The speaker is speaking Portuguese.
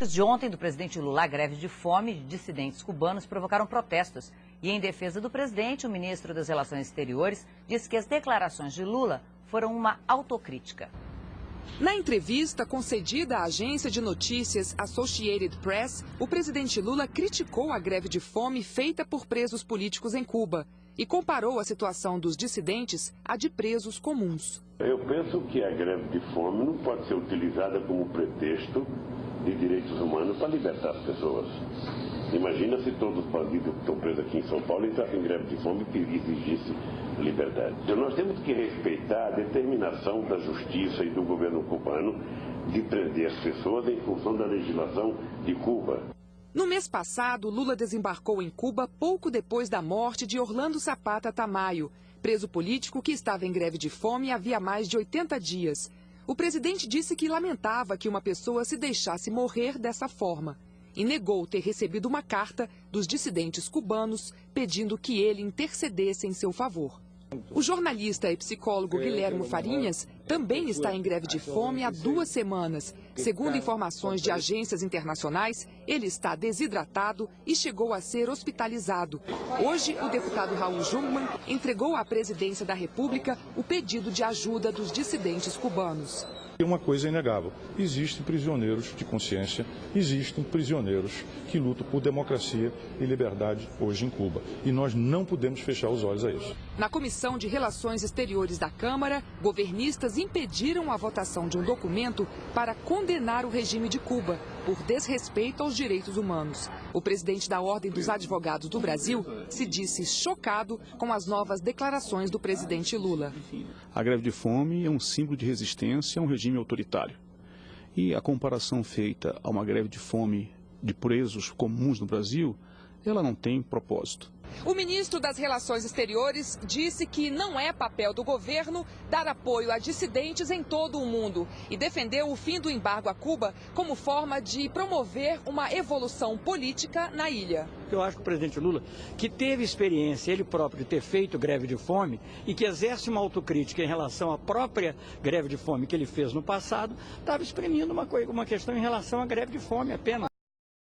políticas de ontem do presidente Lula, a greve de fome de dissidentes cubanos provocaram protestos. E em defesa do presidente, o ministro das Relações Exteriores disse que as declarações de Lula foram uma autocrítica. Na entrevista concedida à agência de notícias Associated Press, o presidente Lula criticou a greve de fome feita por presos políticos em Cuba e comparou a situação dos dissidentes à de presos comuns. Eu penso que a greve de fome não pode ser utilizada como pretexto de direitos humanos para libertar as pessoas. Imagina se todos os bandidos que estão presos aqui em São Paulo entrassem em greve de fome e exigissem liberdade. Então nós temos que respeitar a determinação da justiça e do governo cubano de prender as pessoas em função da legislação de Cuba. No mês passado, Lula desembarcou em Cuba pouco depois da morte de Orlando Zapata Tamayo, preso político que estava em greve de fome havia mais de 80 dias. O presidente disse que lamentava que uma pessoa se deixasse morrer dessa forma e negou ter recebido uma carta dos dissidentes cubanos pedindo que ele intercedesse em seu favor. O jornalista e psicólogo Guilherme Farinhas também está em greve de fome há 2 semanas. Segundo informações de agências internacionais, ele está desidratado e chegou a ser hospitalizado. Hoje, o deputado Raul Jungmann entregou à presidência da República o pedido de ajuda dos dissidentes cubanos. Uma coisa é inegável, existem prisioneiros de consciência, existem prisioneiros que lutam por democracia e liberdade hoje em Cuba. E nós não podemos fechar os olhos a isso. Na Comissão de Relações Exteriores da Câmara, governistas impediram a votação de um documento para condenar o regime de Cuba por desrespeito aos direitos humanos. O presidente da Ordem dos Advogados do Brasil se disse chocado com as novas declarações do presidente Lula. A greve de fome é um símbolo de resistência a um regime autoritário. E a comparação feita a uma greve de fome de presos comuns no Brasil, ela não tem propósito. O ministro das Relações Exteriores disse que não é papel do governo dar apoio a dissidentes em todo o mundo e defendeu o fim do embargo a Cuba como forma de promover uma evolução política na ilha. Eu acho que o presidente Lula, que teve experiência ele próprio de ter feito greve de fome e que exerce uma autocrítica em relação à própria greve de fome que ele fez no passado, estava exprimindo uma questão em relação à greve de fome apenas.